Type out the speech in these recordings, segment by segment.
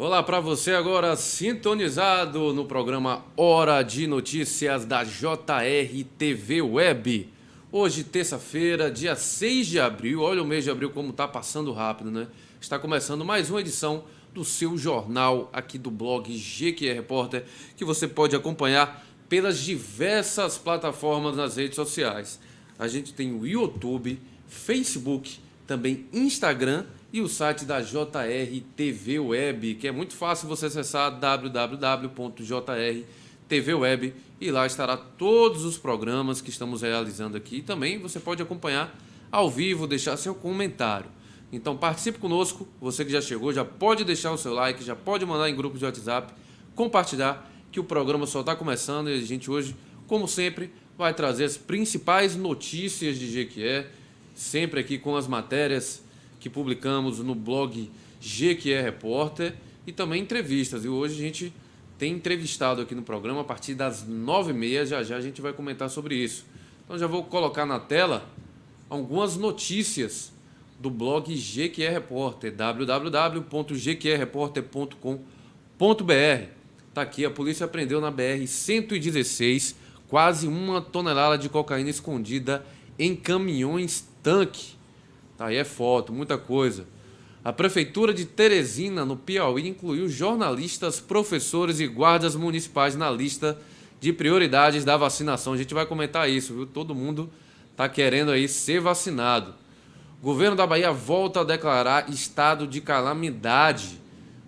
Olá para você agora sintonizado no programa Hora de Notícias da JR TV Web. Hoje, terça-feira, dia 6 de abril. Olha o mês de abril como está passando rápido, né? Está começando mais uma edição do seu jornal aqui do blog GQE Repórter, que você pode acompanhar pelas diversas plataformas nas redes sociais. A gente tem o YouTube, Facebook, também Instagram e o site da JR TV Web, que é muito fácil você acessar www.jrtvweb e lá estará todos os programas que estamos realizando aqui. E também você pode acompanhar ao vivo, deixar seu comentário. Então participe conosco, você que já chegou, já pode deixar o seu like, já pode mandar em grupos de WhatsApp, compartilhar, que o programa só está começando e a gente hoje, como sempre, vai trazer as principais notícias de Jequié, sempre aqui com as matérias que publicamos no blog GQE Repórter e também entrevistas. E hoje a gente tem entrevistado aqui no programa a partir das 9h30, já a gente vai comentar sobre isso. Então já vou colocar na tela algumas notícias do blog GQE Repórter, www.gqreporter.com.br. Está aqui, a polícia apreendeu na BR-116 quase 1 tonelada de cocaína escondida em caminhões-tanque. Tá aí, é foto, muita coisa. A Prefeitura de Teresina, no Piauí, incluiu jornalistas, professores e guardas municipais na lista de prioridades da vacinação. A gente vai comentar isso, viu? Todo mundo está querendo aí ser vacinado. O governo da Bahia volta a declarar estado de calamidade.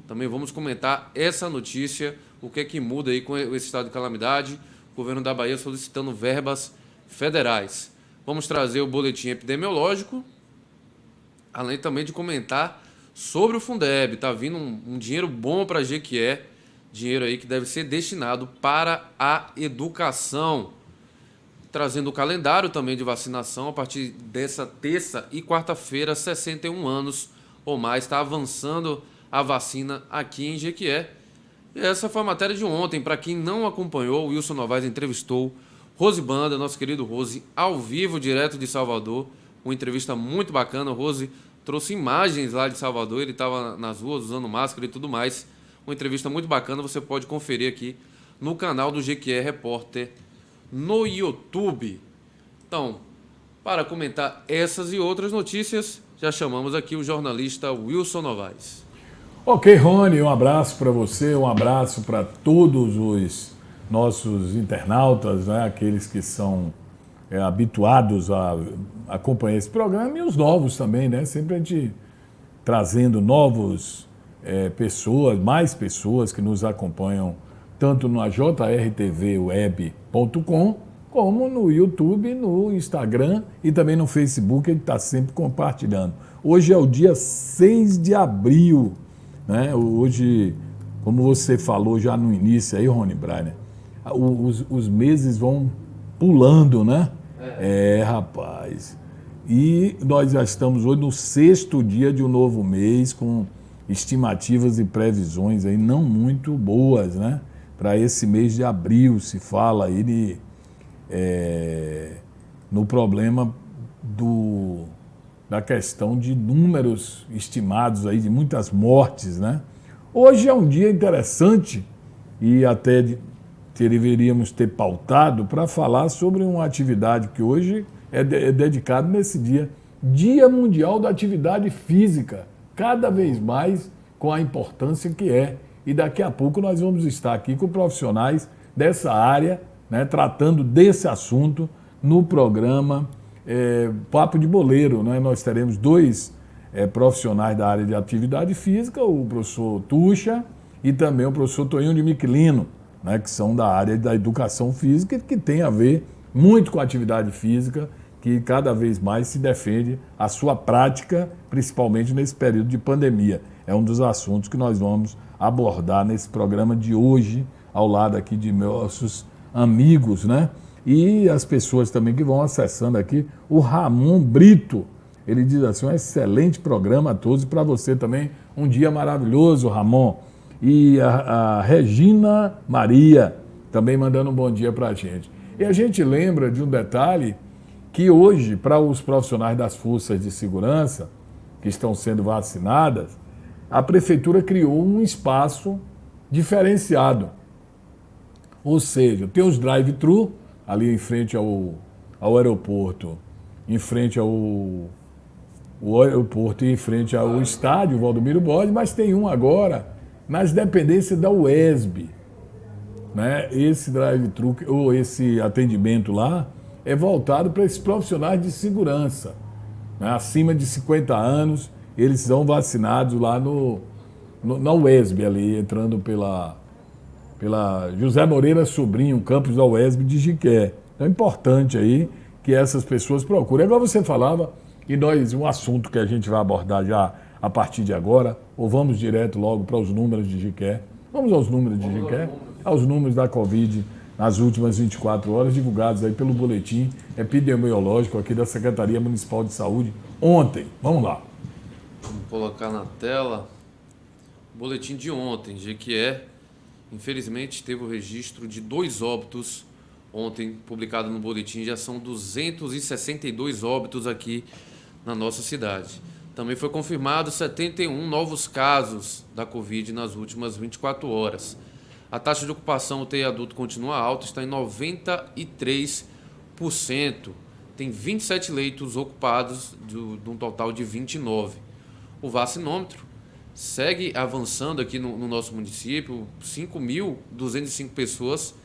Também vamos comentar essa notícia, o que é que muda aí com esse estado de calamidade. O governo da Bahia solicitando verbas federais. Vamos trazer o boletim epidemiológico, além também de comentar sobre o Fundeb. Está vindo um dinheiro bom para a Jequié, dinheiro aí que deve ser destinado para a educação. Trazendo o calendário também de vacinação a partir dessa terça e quarta-feira, 61 anos ou mais, está avançando a vacina aqui em Jequié. E essa foi a matéria de ontem. Para quem não acompanhou, o Wilson Novaes entrevistou Rose Banda, nosso querido Rose, ao vivo, direto de Salvador. Uma entrevista muito bacana. O Rose trouxe imagens lá de Salvador, ele estava nas ruas usando máscara e tudo mais. Uma entrevista muito bacana, você pode conferir aqui no canal do GQE Repórter no YouTube. Então, para comentar essas e outras notícias, já chamamos aqui o jornalista Wilson Novaes. Ok, Rony, um abraço para você, um abraço para todos os nossos internautas, né, aqueles que são habituados a acompanhar esse programa e os novos também, né? Sempre a gente trazendo novos pessoas, mais pessoas que nos acompanham tanto na jrtvweb.com como no YouTube, no Instagram e também no Facebook, a gente está sempre compartilhando. Hoje é o dia 6 de abril, né? Hoje, como você falou já no início aí, Rony Brainer, os meses vão pulando, né? Rapaz. E nós já estamos hoje no 6º dia de um novo mês, com estimativas e previsões aí não muito boas, né? Para esse mês de abril, se fala aí no problema da questão de números estimados aí de muitas mortes, né? Hoje é um dia interessante e até deveríamos ter pautado para falar sobre uma atividade que hoje é dedicada nesse dia, Dia Mundial da Atividade Física, cada vez mais com a importância que é. E daqui a pouco nós vamos estar aqui com profissionais dessa área, né, tratando desse assunto no programa Papo de Boleiro, né? Nós teremos dois profissionais da área de atividade física, o professor Tuxa e também o professor Toninho de Miquelino, né, que são da área da educação física, que tem a ver muito com a atividade física, que cada vez mais se defende a sua prática, principalmente nesse período de pandemia. É um dos assuntos que nós vamos abordar nesse programa de hoje, ao lado aqui de nossos amigos, né? E as pessoas também que vão acessando aqui, o Ramon Brito, ele diz assim, um excelente programa a todos, e para você também, um dia maravilhoso, Ramon. E a Regina Maria também mandando um bom dia para a gente. E a gente lembra de um detalhe que hoje, para os profissionais das forças de segurança que estão sendo vacinadas, a prefeitura criou um espaço diferenciado. Ou seja, tem os drive-thru ali em frente ao aeroporto, em frente o aeroporto e em frente ao estádio Valdomiro Borges, mas tem um agora nas dependências da UESB. Né? Esse drive-thru, ou esse atendimento lá, é voltado para esses profissionais de segurança. Né? Acima de 50 anos, eles são vacinados lá na UESB, ali, entrando pela José Moreira Sobrinho, campus da UESB de Jiqué. Então é importante aí que essas pessoas procurem. Agora você falava, e um assunto que a gente vai abordar já a partir de agora, ou vamos direto logo para os números de Jiqué. Vamos aos números de Jiqué, aos números da Covid nas últimas 24 horas, divulgados aí pelo boletim epidemiológico aqui da Secretaria Municipal de Saúde ontem. Vamos lá. Vamos colocar na tela o boletim de ontem. Jequié, infelizmente, teve o registro de 2 óbitos ontem, publicado no boletim. Já são 262 óbitos aqui na nossa cidade. Também foi confirmado 71 novos casos da Covid nas últimas 24 horas. A taxa de ocupação UTI adulto continua alta, está em 93%. Tem 27 leitos ocupados de um total de 29. O vacinômetro segue avançando aqui no nosso município. 5.205 pessoas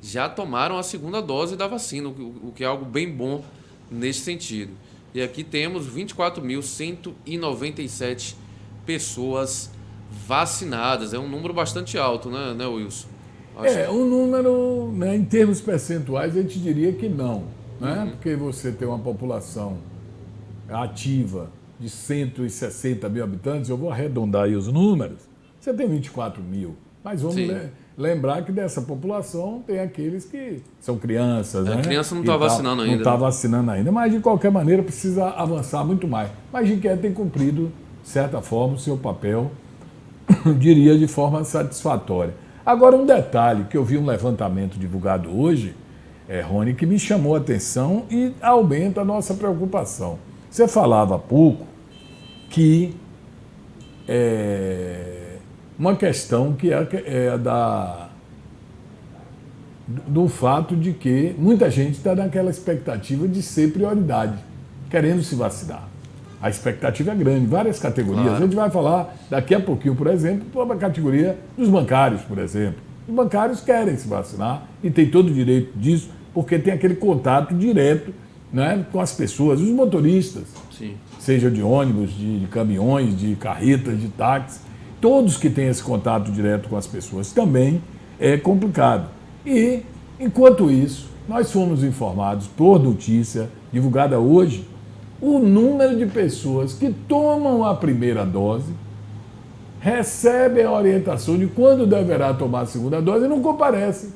já tomaram a segunda dose da vacina, o que é algo bem bom nesse sentido. E aqui temos 24.197 pessoas vacinadas. É um número bastante alto, né Wilson? Um número, né, em termos percentuais, a gente diria que não. Né? Porque você tem uma população ativa de 160 mil habitantes, eu vou arredondar aí os números, você tem 24 mil. Mas vamos lembrar que dessa população tem aqueles que são crianças. A criança não está vacinando ainda. Não está vacinando ainda, mas de qualquer maneira precisa avançar muito mais. Mas Jiqué tem cumprido, de certa forma, o seu papel, diria, de forma satisfatória. Agora, um detalhe, que eu vi um levantamento divulgado hoje, Rony, que me chamou a atenção e aumenta a nossa preocupação. Você falava há pouco que uma questão que é do fato de que muita gente está naquela expectativa de ser prioridade, querendo se vacinar. A expectativa é grande, várias categorias. Claro. A gente vai falar daqui a pouquinho, por exemplo, sobre a categoria dos bancários, por exemplo. Os bancários querem se vacinar e têm todo o direito disso, porque tem aquele contato direto, né, com as pessoas, os motoristas, sim, seja de ônibus, de caminhões, de carretas, de táxis, todos que têm esse contato direto com as pessoas também é complicado. E, enquanto isso, nós fomos informados por notícia divulgada hoje, o número de pessoas que tomam a primeira dose, recebem a orientação de quando deverá tomar a segunda dose e não comparecem.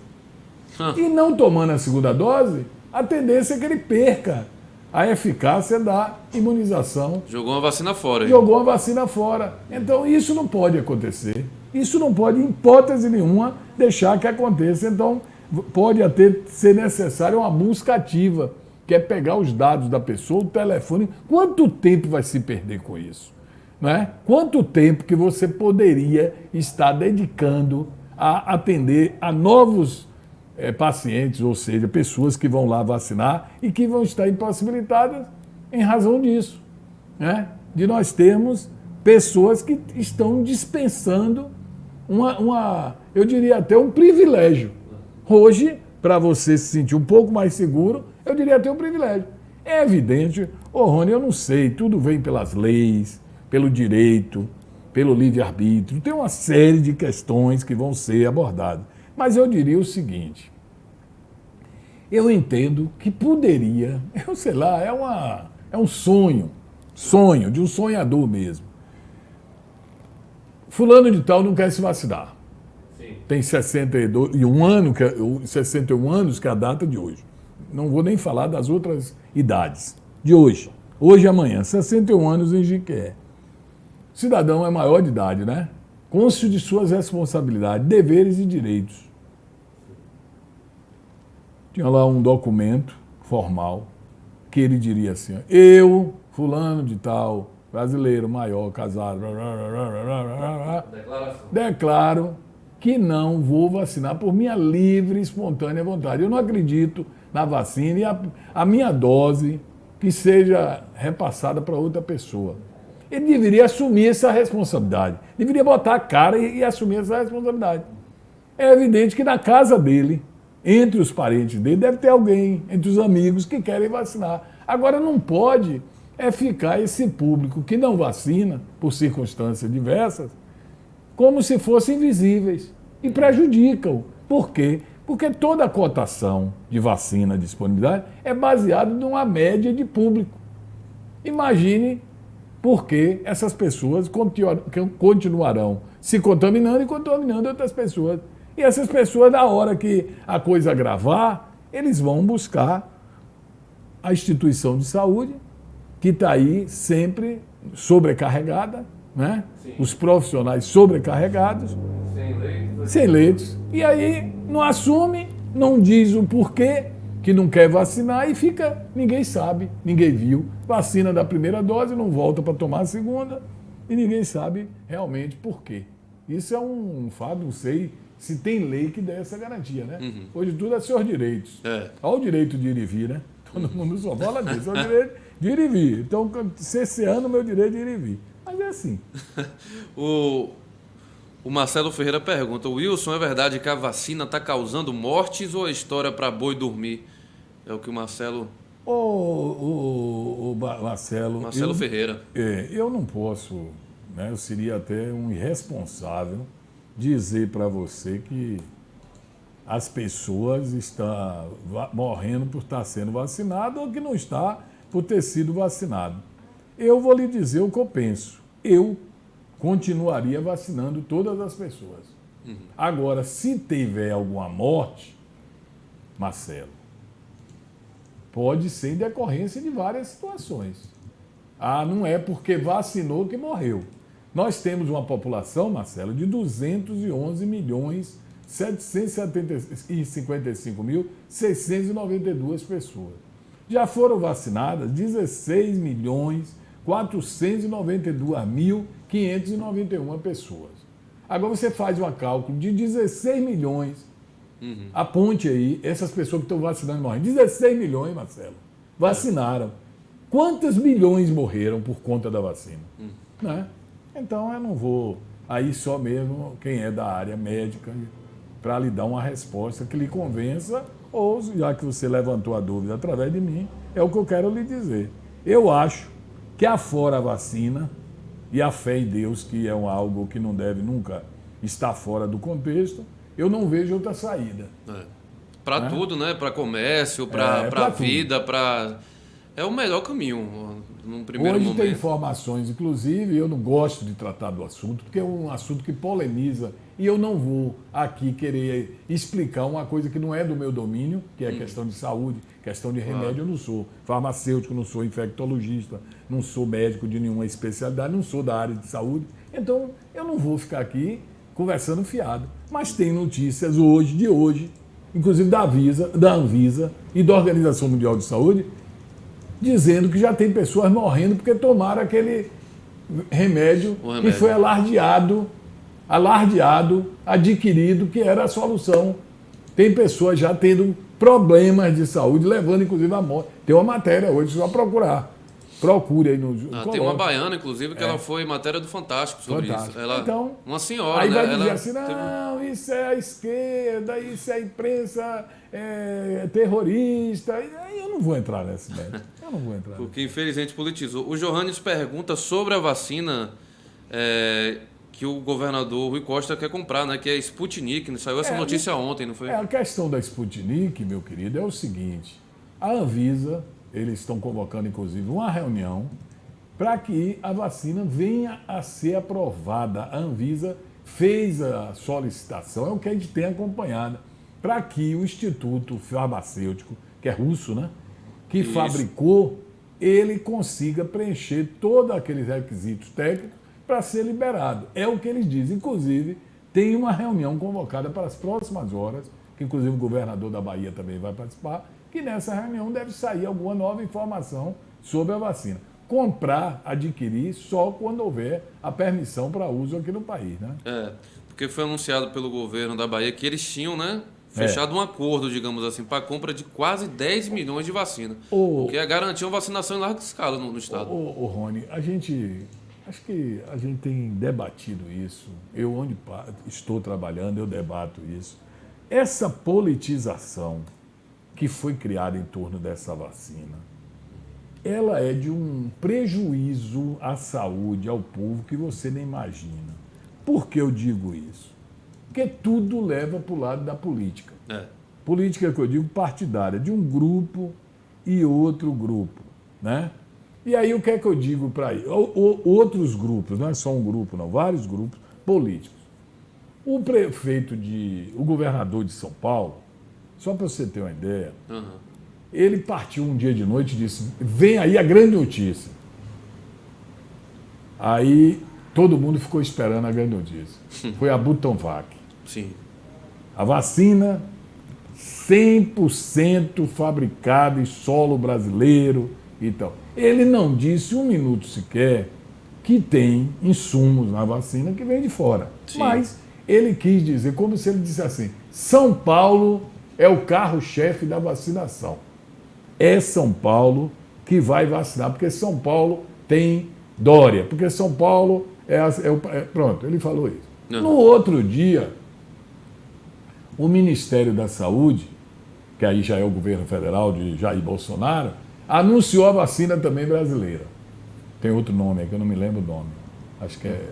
E não tomando a segunda dose, a tendência é que ele perca a eficácia da imunização. Jogou uma vacina fora. Jogou uma vacina fora. Então isso não pode acontecer. Isso não pode, em hipótese nenhuma, deixar que aconteça. Então pode até ser necessária uma busca ativa, que é pegar os dados da pessoa, o telefone. Quanto tempo vai se perder com isso? Né? Quanto tempo que você poderia estar dedicando a atender a novos pacientes, ou seja, pessoas que vão lá vacinar e que vão estar impossibilitadas em razão disso, né? De nós termos pessoas que estão dispensando eu diria até um privilégio. Hoje, para você se sentir um pouco mais seguro, eu diria até um privilégio. É evidente, Rony, eu não sei, tudo vem pelas leis, pelo direito, pelo livre-arbítrio, tem uma série de questões que vão ser abordadas. Mas eu diria o seguinte, eu entendo que poderia, eu sei lá, é um sonho de um sonhador mesmo. Fulano de tal não quer se vacinar. Sim. Tem 61 anos, que é a data de hoje. Não vou nem falar das outras idades. De hoje e amanhã, 61 anos em Jiqué. Cidadão é maior de idade, né? Consciente de suas responsabilidades, deveres e direitos. Tinha lá um documento formal que ele diria assim, eu, fulano de tal, brasileiro, maior, casado, Declaração. declaro que não vou vacinar por minha livre e espontânea vontade. Eu não acredito na vacina e a minha dose que seja repassada para outra pessoa. Ele deveria assumir essa responsabilidade. Deveria botar a cara e assumir essa responsabilidade. É evidente que na casa dele, entre os parentes dele, deve ter alguém, entre os amigos, que querem vacinar. Agora não pode ficar esse público que não vacina, por circunstâncias diversas, como se fossem invisíveis e prejudicam. Por quê? Porque toda a cotação de vacina, disponibilidade, é baseada numa média de público. Imagine por que essas pessoas continuarão se contaminando e contaminando outras pessoas. E essas pessoas, na hora que a coisa agravar, eles vão buscar a instituição de saúde, que está aí sempre sobrecarregada, né? Os profissionais sobrecarregados, sem leitos. E aí não assume, não diz o porquê que não quer vacinar e fica, ninguém sabe, ninguém viu. Vacina da primeira dose, não volta para tomar a segunda e ninguém sabe realmente por quê. Isso é um fato, não sei se tem lei que dê essa garantia, né? Hoje tudo é seus direitos. Olha o direito de ir e vir, né? Todo mundo só fala disso, é o direito de ir e vir. Então, cerceando o meu direito de ir e vir. Mas é assim. O Marcelo Ferreira pergunta: Wilson, é verdade que a vacina está causando mortes ou é história para boi dormir? É o que o Marcelo... Marcelo Ferreira. Eu não posso, né, eu seria até um irresponsável dizer para você que as pessoas estão morrendo por estar sendo vacinado ou que não está por ter sido vacinado. Eu vou lhe dizer o que eu penso. Eu continuaria vacinando todas as pessoas. Agora, se tiver alguma morte, Marcelo, pode ser em decorrência de várias situações. Não é porque vacinou que morreu. Nós temos uma população, Marcelo, de 211.755.692 pessoas. Já foram vacinadas 16.492.591 pessoas. Agora você faz um cálculo de 16 milhões, aponte aí, essas pessoas que estão vacinando morrem. 16 milhões, Marcelo, vacinaram. Quantos milhões morreram por conta da vacina? Né? Então eu não vou, aí só mesmo quem é da área médica, para lhe dar uma resposta que lhe convença, ou já que você levantou a dúvida através de mim, é o que eu quero lhe dizer. Eu acho que afora a vacina e a fé em Deus, que é algo que não deve nunca estar fora do contexto, eu não vejo outra saída. Para tudo, né? Para comércio, para vida, para... É o melhor caminho, num primeiro momento. Hoje tem informações, inclusive, eu não gosto de tratar do assunto, porque é um assunto que polemiza, e eu não vou aqui querer explicar uma coisa que não é do meu domínio, que é questão de saúde, questão de remédio. Eu não sou farmacêutico, não sou infectologista, não sou médico de nenhuma especialidade, não sou da área de saúde. Então, eu não vou ficar aqui conversando fiado. Mas tem notícias de hoje, inclusive da Anvisa e da Organização Mundial de Saúde, dizendo que já tem pessoas morrendo porque tomaram aquele remédio que foi alardeado, adquirido, que era a solução. Tem pessoas já tendo problemas de saúde, levando inclusive à morte. Tem uma matéria hoje, só procurar. Procure aí no... tem uma baiana, inclusive, que ela foi matéria do Fantástico sobre isso. Ela, então, uma senhora, aí né? vai dizer assim, não, isso é a esquerda, isso é a imprensa terrorista. Aí eu não vou entrar nessa ideia. Eu não vou entrar. Porque infelizmente politizou. O Johannes pergunta sobre a vacina que o governador Rui Costa quer comprar, né? Que é a Sputnik. Saiu essa notícia ontem, não foi? A questão da Sputnik, meu querido, é o seguinte. A Anvisa, eles estão convocando, inclusive, uma reunião para que a vacina venha a ser aprovada. A Anvisa fez a solicitação, é o que a gente tem acompanhado, para que o Instituto Farmacêutico, que é russo, né, que fabricou, ele consiga preencher todos aqueles requisitos técnicos para ser liberado. É o que eles dizem. Inclusive, tem uma reunião convocada para as próximas horas, que inclusive o governador da Bahia também vai participar, que nessa reunião deve sair alguma nova informação sobre a vacina. comprar, adquirir só quando houver a permissão para uso aqui no país, né? Porque foi anunciado pelo governo da Bahia que eles tinham, né, fechado um acordo, digamos assim, para a compra de quase 10 milhões de vacina. Que é garantir uma vacinação em larga escala no estado. Rony, acho que a gente tem debatido isso. Eu, onde estou trabalhando, eu debato isso. Essa politização que foi criada em torno dessa vacina, ela é de um prejuízo à saúde, ao povo, que você nem imagina. Por que eu digo isso? Porque tudo leva para o lado da política. Política que eu digo partidária, de um grupo e outro grupo, né? E aí o que é que eu digo para aí? Outros grupos, não é só um grupo, não, vários grupos políticos. O governador de São Paulo, só para você ter uma ideia, ele partiu um dia de noite e disse: vem aí a grande notícia. Aí todo mundo ficou esperando a grande notícia. Foi a Butanvac. Sim. A vacina 100% fabricada em solo brasileiro e tal. Ele não disse um minuto sequer que tem insumos na vacina que vem de fora. Sim. Mas ele quis dizer, como se ele disse assim: São Paulo é o carro-chefe da vacinação. É São Paulo que vai vacinar, porque São Paulo tem Dória, porque São Paulo pronto, ele falou isso. No outro dia, o Ministério da Saúde, que aí já é o governo federal de Jair Bolsonaro, anunciou a vacina também brasileira. Tem outro nome aí que eu não me lembro o nome. Acho que é...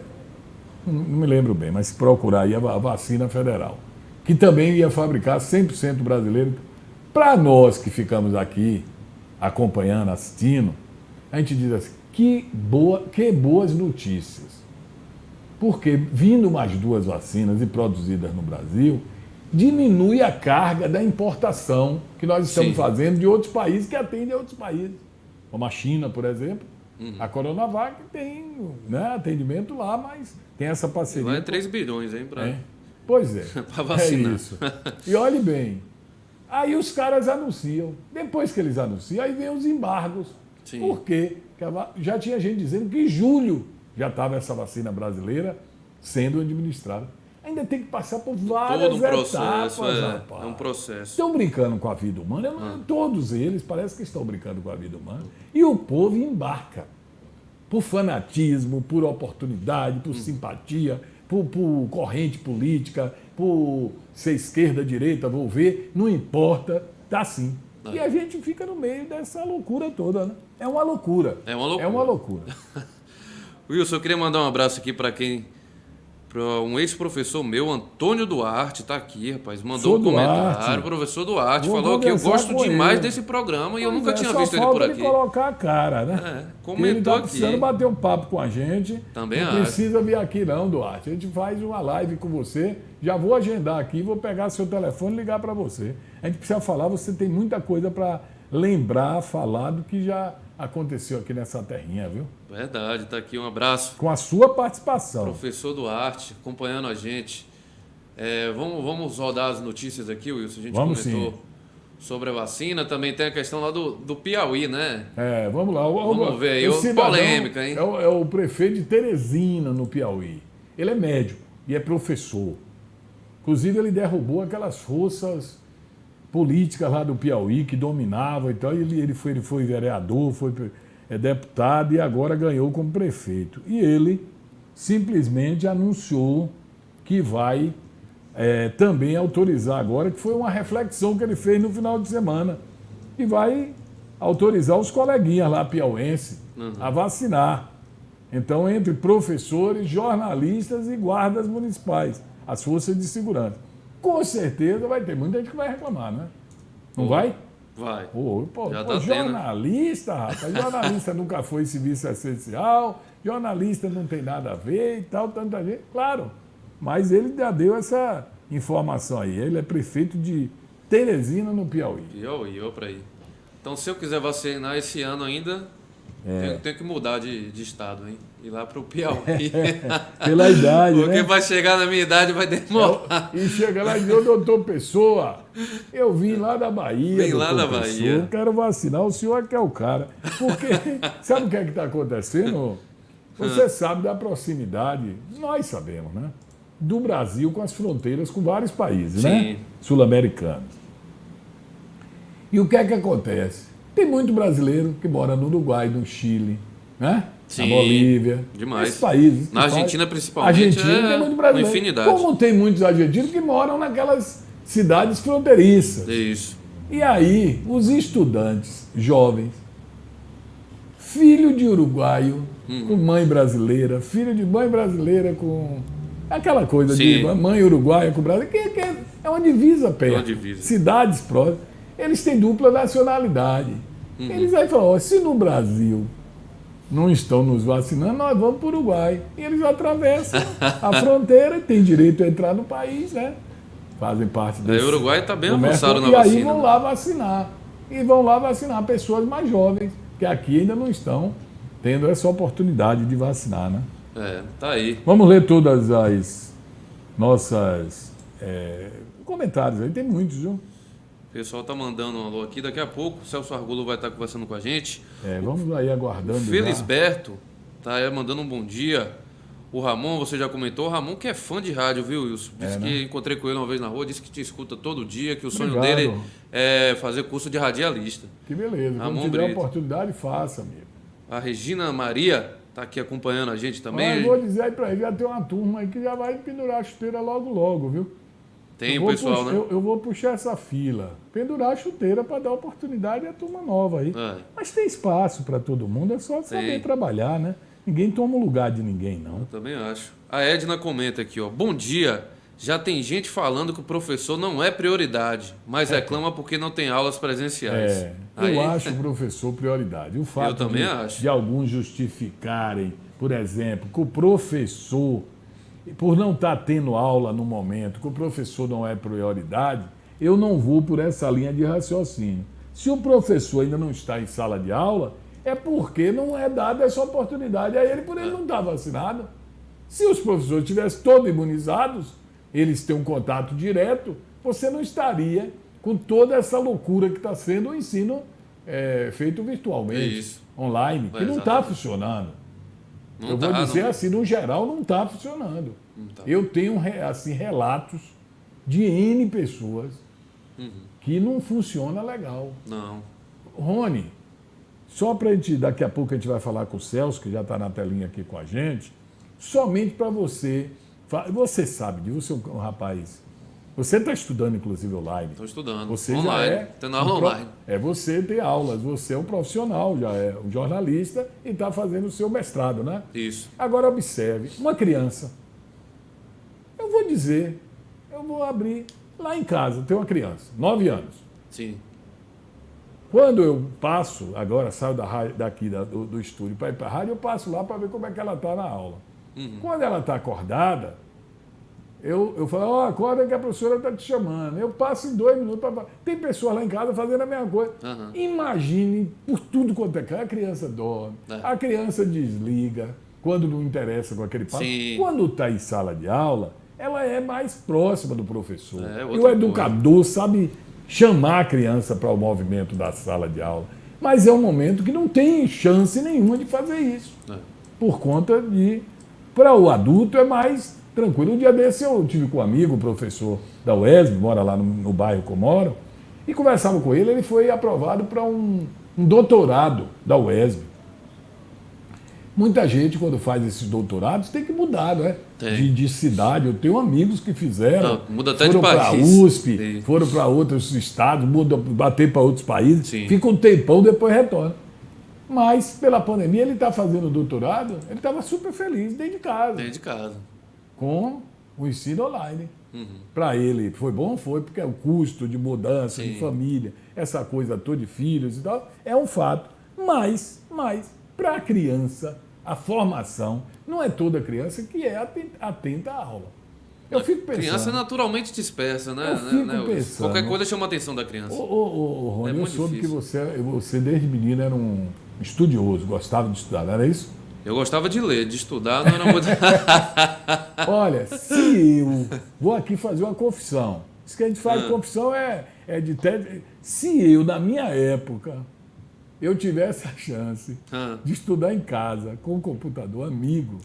Não me lembro bem, mas se procurar aí a vacina federal, que também ia fabricar 100% brasileiro. Para nós que ficamos aqui acompanhando, assistindo, a gente diz assim: que boas notícias. Porque vindo mais 2 vacinas e produzidas no Brasil, diminui a carga da importação que nós estamos fazendo de outros países que atendem a outros países. Como a China, por exemplo. A Coronavac tem, né, atendimento lá, mas tem essa parceria. Lá é 3 bilhões, hein? Pois é. Para vacinar. É isso. E olhe bem, aí os caras anunciam. Depois que eles anunciam, aí vem os embargos. Sim. Por quê? Porque já tinha gente dizendo que em julho já estava essa vacina brasileira sendo administrada. Ainda tem que passar por várias Todo um processo, etapas, é rapaz. um processo. Estão brincando com a vida humana, todos eles parece que estão brincando com a vida humana. E o povo embarca por fanatismo, por oportunidade, por simpatia, por corrente política, por ser esquerda, direita, vou ver, não importa, tá assim. E a gente fica no meio dessa loucura toda, né? É uma loucura. É uma loucura. É uma loucura. Wilson, eu queria mandar um abraço aqui para um ex-professor meu, Antônio Duarte, tá aqui, rapaz. Mandou um comentário. Professor Duarte falou que eu gosto demais desse programa e eu nunca tinha visto ele por aqui. Só falta ele colocar a cara, né? Comentou ele tá aqui. Precisando bater um papo com a gente. Também não precisa vir aqui não, Duarte. A gente faz uma live com você. Já vou agendar aqui, vou pegar seu telefone e ligar para você. A gente precisa falar, você tem muita coisa para lembrar, falar do que já aconteceu aqui nessa terrinha, viu? Verdade, tá aqui, um abraço. Com a sua participação. Professor Duarte, acompanhando a gente. Vamos rodar as notícias aqui, Wilson. A gente comentou sobre a vacina. Também tem a questão lá do Piauí, né? Vamos lá. Vamos ver aí, polêmica, hein? É o prefeito de Teresina, no Piauí. Ele é médico e é professor. Inclusive, ele derrubou aquelas forças políticas lá do Piauí que dominavam e tal. Ele foi vereador, foi deputado e agora ganhou como prefeito. E ele simplesmente anunciou que vai também autorizar agora, que foi uma reflexão que ele fez no final de semana, e vai autorizar os coleguinhas lá piauenses a vacinar. Então, entre professores, jornalistas e guardas municipais, as forças de segurança. Com certeza vai ter muita gente que vai reclamar, né? Não vai? Vai. Jornalista, rapaz. Jornalista nunca foi serviço essencial, jornalista não tem nada a ver e tal, tanta gente. Claro, mas ele já deu essa informação aí. Ele é prefeito de Teresina, no Piauí. Piauí, ó pra aí. Então, se eu quiser vacinar esse ano ainda, Tem que mudar de estado, hein? Ir lá para o Piauí. Pela idade, Porque né? vai chegar na minha idade vai demorar. E chega lá e diz, ô doutor Pessoa, eu vim lá da Bahia. Vim lá doutor da Pessoa, Bahia. eu quero vacinar, o senhor é que é o cara. Porque sabe o que é que está acontecendo? Você sabe da proximidade, nós sabemos, né? Do Brasil com as fronteiras com vários países, Sim. né? Sul-americanos. E o que é que acontece? Tem muito brasileiro que mora no Uruguai, no Chile, né? Sim, na Bolívia. demais. Esses países. Na Argentina, principalmente, Argentina tem muito brasileiro. uma infinidade. Como tem muitos argentinos que moram naquelas cidades fronteiriças. Isso. E aí, os estudantes jovens, filho de uruguaio, com mãe brasileira, filho de mãe brasileira com aquela coisa Sim. de mãe uruguaia com Brasil, que é uma divisa perto. É uma divisa. Cidades próximas, eles têm dupla nacionalidade. Eles aí falam, ó, se no Brasil não estão nos vacinando, nós vamos para o Uruguai. E eles atravessam a fronteira e têm direito a entrar no país, né? Fazem parte desse... O Uruguai está bem do avançado na Mercosul, vacina. E aí vão lá vacinar. E vão lá vacinar pessoas mais jovens, que aqui ainda não estão tendo essa oportunidade de vacinar, né? Tá aí. Vamos ler todas as nossas comentários aí, tem muitos, viu? O pessoal tá mandando um alô aqui. Daqui a pouco o Celso Argulo vai estar conversando com a gente. Vamos aí aguardando. Felisberto tá aí mandando um bom dia. O Ramon, você já comentou. O Ramon que é fã de rádio, viu, Wilson? Disse que encontrei com ele uma vez na rua, disse que te escuta todo dia, que o sonho dele é fazer curso de radialista. Que beleza. Ramon Quando tiver Brito. oportunidade, faça, amigo. A Regina Maria tá aqui acompanhando a gente também. Eu vou dizer aí pra ele, já tem uma turma aí que já vai pendurar a chuteira logo, logo, viu? Tem o pessoal, né? Eu vou puxar essa fila, pendurar a chuteira para dar oportunidade à turma nova aí. Mas tem espaço para todo mundo, é só saber trabalhar, né? Ninguém toma o lugar de ninguém, não. Eu também acho. A Edna comenta aqui, ó. Bom dia. Já tem gente falando que o professor não é prioridade, mas reclama porque não tem aulas presenciais. Eu acho o professor prioridade. O fato de alguns justificarem, por exemplo, que o professor, por não estar tendo aula no momento, que o professor não é prioridade, eu não vou por essa linha de raciocínio. Se o professor ainda não está em sala de aula, é porque não é dada essa oportunidade a ele, por ele não estar vacinado. Se os professores estivessem todos imunizados, eles têm um contato direto, você não estaria com toda essa loucura que está sendo o ensino feito virtualmente, online, que não está funcionando. Eu vou dizer assim, no geral, não está funcionando. Eu tenho assim, relatos de N pessoas que não funciona legal. Não. Rony, só para a gente, daqui a pouco a gente vai falar com o Celso, que já está na telinha aqui com a gente, somente para você sabe disso, você é um rapaz, você está estudando inclusive online. Estou estudando, você online, já tendo aula online. Você tem aulas, você é um profissional, já é um jornalista e está fazendo o seu mestrado, né? Isso. Agora observe, uma criança, eu vou abrir lá em casa, tem uma criança, 9 anos. Sim. Quando eu passo, agora saio daqui do estúdio para ir para a rádio, eu passo lá para ver como é que ela está na aula. Quando ela está acordada, eu falo, acorda que a professora está te chamando. Eu passo em 2 minutos. Tem pessoas lá em casa fazendo a mesma coisa. Imagine, por tudo quanto é cara, a criança dorme, a criança desliga, quando não interessa com aquele passo. Quando está em sala de aula, ela é mais próxima do professor. E o educador sabe chamar a criança para o movimento da sala de aula. Mas é um momento que não tem chance nenhuma de fazer isso. Por conta de... Para o adulto é mais tranquilo. Um dia desse eu tive com um amigo, um professor da UESB, mora lá no bairro que eu moro, e conversava com ele, ele foi aprovado para um doutorado da UESB. Muita gente, quando faz esses doutorados, tem que mudar, né? De cidade. Eu tenho amigos que fizeram. Muda até de país. Foram para a USP, foram para outros estados, bater para outros países, fica um tempão, depois retorna. Mas, pela pandemia, ele está fazendo doutorado, ele estava super feliz dentro de casa. Dentro de casa. Com o ensino online. Para ele, foi bom? Foi, porque é o custo de mudança, de família, essa coisa toda de filhos e tal, é um fato. Mas para a criança, a formação, não é toda criança que é atenta à aula. Eu fico pensando... Criança é naturalmente dispersa, né? Eu fico pensando... Qualquer coisa chama a atenção da criança. Rony, eu soube que você desde menino era um estudioso, gostava de estudar, não era isso? Eu gostava de ler, de estudar, não era muito. Olha, se eu vou aqui fazer uma confissão, isso que a gente faz confissão é de tese. Se eu, na minha época, eu tivesse a chance de estudar em casa com um computador amigo,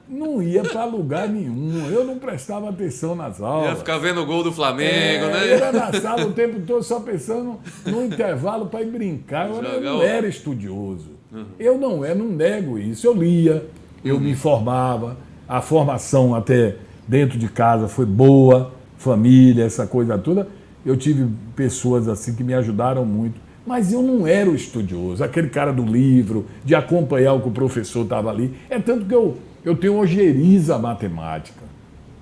não ia para lugar nenhum. Eu não prestava atenção nas aulas. Ia ficar vendo o gol do Flamengo, né? Eu era na sala o tempo todo só pensando no intervalo para ir brincar. Eu não era estudioso. Eu não nego isso. Eu lia, eu me informava. A formação até dentro de casa foi boa, família, essa coisa toda. Eu tive pessoas assim que me ajudaram muito. Mas eu não era o estudioso, aquele cara do livro, de acompanhar o que o professor estava ali. É tanto que eu tenho ojeriza matemática.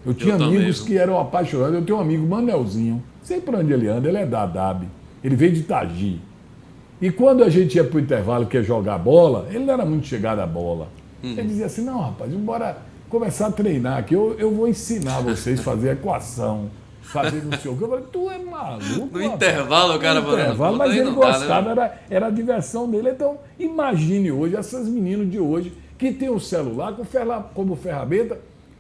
Eu tinha amigos que eram apaixonados. Eu tenho um amigo, Manelzinho, sei por onde ele anda, ele é da ADAB. Ele veio de Itagi. E quando a gente ia para o intervalo, que ia jogar bola, ele não era muito chegado à bola. Ele dizia assim, não, rapaz, bora começar a treinar aqui. Eu vou ensinar vocês a fazer equação, fazer não sei o que. Eu falei, tu é maluco, No intervalo o cara falando. Mas ele gostava, né? era a diversão dele. Então, imagine hoje, essas meninas de hoje, que tem o celular como ferramenta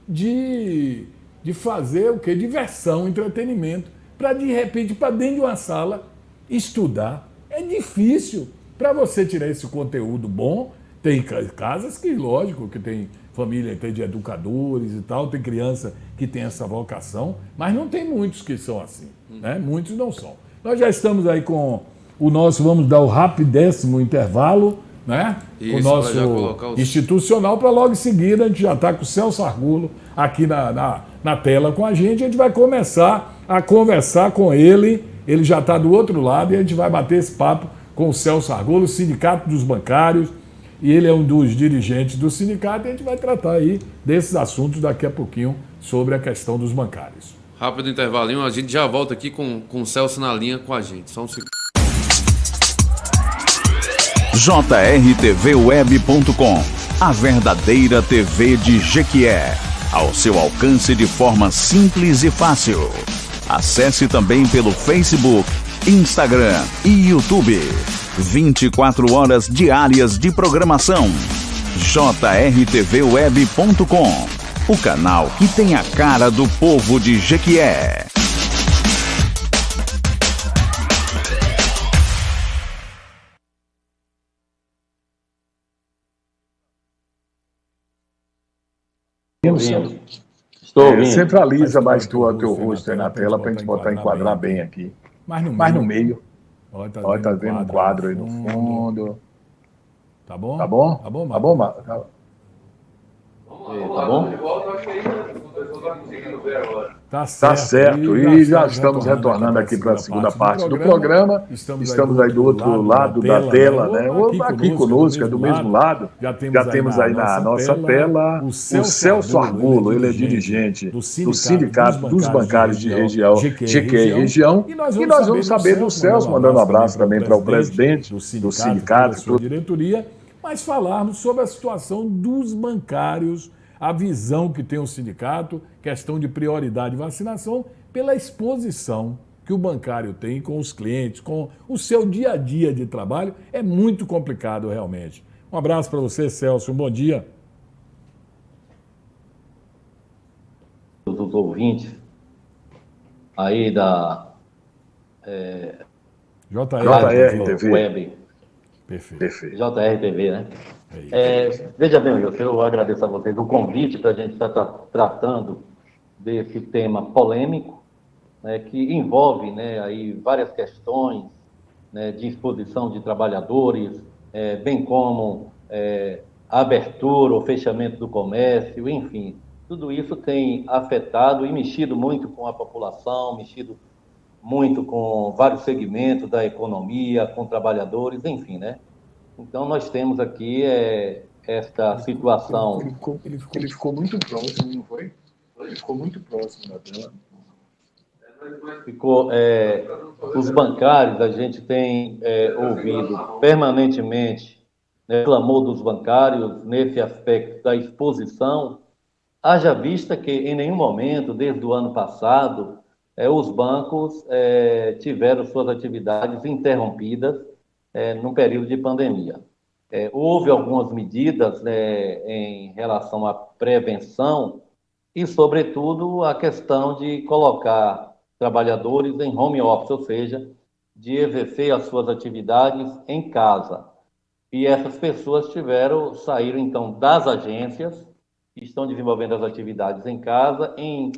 de fazer o quê? Diversão, entretenimento, para de repente, para dentro de uma sala, estudar. É difícil. Para você tirar esse conteúdo bom, tem casas que, lógico, que tem família, tem de educadores e tal, tem criança que tem essa vocação, mas não tem muitos que são assim, né? Muitos não são. Nós já estamos aí com o nosso, vamos dar o rapidíssimo intervalo, né? Isso, o nosso institucional, para logo em seguida a gente já está com o Celso Argulo aqui na tela com a gente vai começar a conversar com ele já está do outro lado e a gente vai bater esse papo com o Celso Argulo, Sindicato dos Bancários, e ele é um dos dirigentes do sindicato e a gente vai tratar aí desses assuntos daqui a pouquinho sobre a questão dos bancários. Rápido intervalinho, a gente já volta aqui com o Celso na linha com a gente. Só um segundo. jrtvweb.com, a verdadeira TV de Jequié, ao seu alcance de forma simples e fácil. Acesse também pelo Facebook, Instagram e YouTube. 24 horas diárias de programação. jrtvweb.com, o canal que tem a cara do povo de Jequié. Estou ouvindo. Centraliza mais teu rosto aí na tela para a gente enquadrar bem aqui. Mais no meio. Olha, tá vendo um quadro aí no fundo. Tá bom? Tá bom? Tá bom, Marcos? Tá bom? Tá certo. E já estamos retornando aqui para a segunda parte do programa. Estamos aí do outro lado da tela, né? Aqui conosco, é do mesmo lado. Já temos aí na nossa tela o Celso Argulo, ele é dirigente do Sindicato dos Bancários de Região, GQE Região. E nós vamos saber do Celso, mandando um abraço também para o presidente do sindicato, sua diretoria, mas falarmos sobre a situação dos bancários, a visão que tem o sindicato, questão de prioridade de vacinação, pela exposição que o bancário tem com os clientes, com o seu dia a dia de trabalho. É muito complicado, realmente. Um abraço para você, Celso. Um bom dia. Os ouvintes aí da JRTV. Web. Perfeito. JRTV, né? Veja bem, eu agradeço a vocês o convite para a gente estar tratando desse tema polêmico, né, que envolve, né, aí várias questões, né, de exposição de trabalhadores, bem como a abertura ou fechamento do comércio, enfim. Tudo isso tem afetado e mexido muito com a população, mexido muito com vários segmentos da economia, com trabalhadores, enfim, né? Então, nós temos aqui esta situação. Ele ficou muito próximo, não foi? Ele ficou muito próximo da tela. Os bancários, a gente tem ouvido permanentemente, né, clamor dos bancários nesse aspecto da exposição, haja vista que em nenhum momento, desde o ano passado, os bancos tiveram suas atividades interrompidas, no período de pandemia. Houve algumas medidas, né, em relação à prevenção e, sobretudo, a questão de colocar trabalhadores em home office, ou seja, de exercer as suas atividades em casa. E essas pessoas saíram então das agências e estão desenvolvendo as atividades em casa em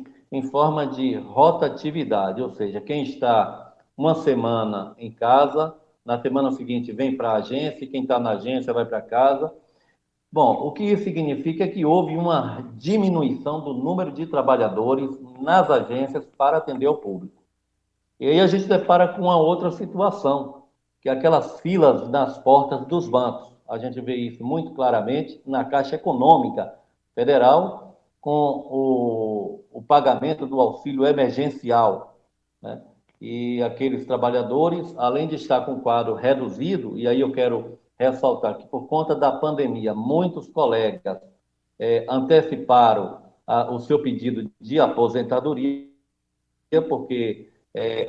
forma de rotatividade, ou seja, quem está uma semana em casa, na semana seguinte vem para a agência, e quem está na agência vai para casa. Bom, o que isso significa é que houve uma diminuição do número de trabalhadores nas agências para atender ao público. E aí a gente depara com uma outra situação, que é aquelas filas nas portas dos bancos. A gente vê isso muito claramente na Caixa Econômica Federal, com o pagamento do auxílio emergencial, né? E aqueles trabalhadores, além de estar com o quadro reduzido, e aí eu quero ressaltar que por conta da pandemia, muitos colegas anteciparam o seu pedido de aposentadoria, porque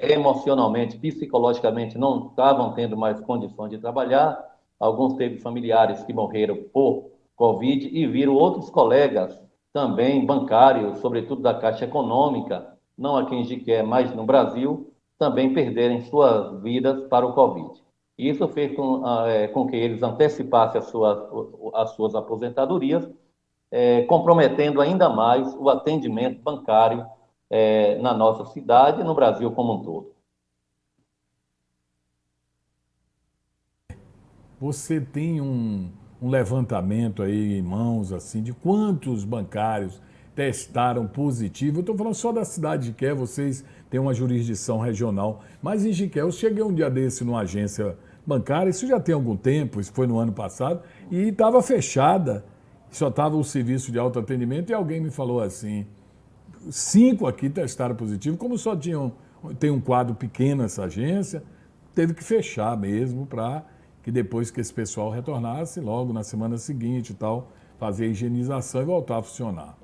emocionalmente, psicologicamente, não estavam tendo mais condições de trabalhar. Alguns teve familiares que morreram por Covid e viram outros colegas também bancários, sobretudo da Caixa Econômica, não aqui em Jiqué, mas no Brasil, também perderem suas vidas para o Covid. Isso fez com que eles antecipassem as suas aposentadorias, comprometendo ainda mais o atendimento bancário na nossa cidade e no Brasil como um todo. Você tem um levantamento aí em mãos, assim, de quantos bancários testaram positivo? Eu estou falando só da cidade de Jiqué, vocês têm uma jurisdição regional, mas em Jiqué, eu cheguei um dia desse numa agência bancária, isso já tem algum tempo, isso foi no ano passado, e estava fechada, só estava o serviço de autoatendimento, e alguém me falou assim, 5 aqui testaram positivo, como só tem um quadro pequeno essa agência, teve que fechar mesmo para que depois que esse pessoal retornasse, logo na semana seguinte e tal, fazer a higienização e voltar a funcionar.